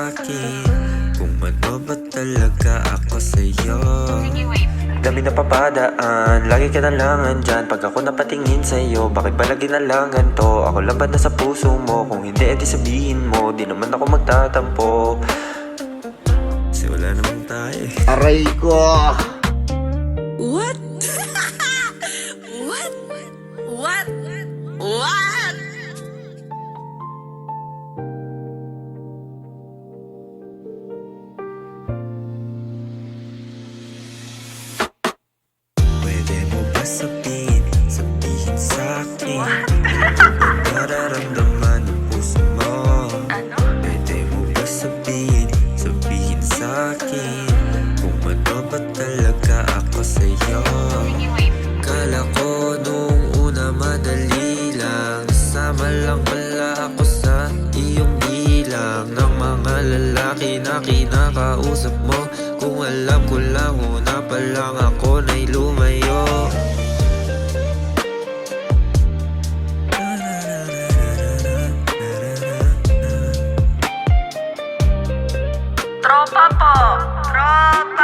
sa'kin kung ano ba talaga ako sa'yo. Dami na papadaan, lagi ka na lang andyan. Pag ako napatingin sa'yo, bakit ba lagi na lang ganito? Ako lang ba nasa puso mo? Kung hindi, edi sabihin mo. Di naman ako magtatampo, kasi wala naman tayo. Aray ko! What? What? What? What? Pwede mo ba sabihin sa'kin ano ba nararamdaman ng puso mo? Pwede mo ba sabihin sa'kin kung ano ba talaga ako sa'yo? Kala ko nung una madali lang, sama lang pala ako sa iyong bilang ng mga lalaki na kinakausap mo. Kung alam ko lang, una pa lang ako na'y lumayo. Tropa po! Tropa!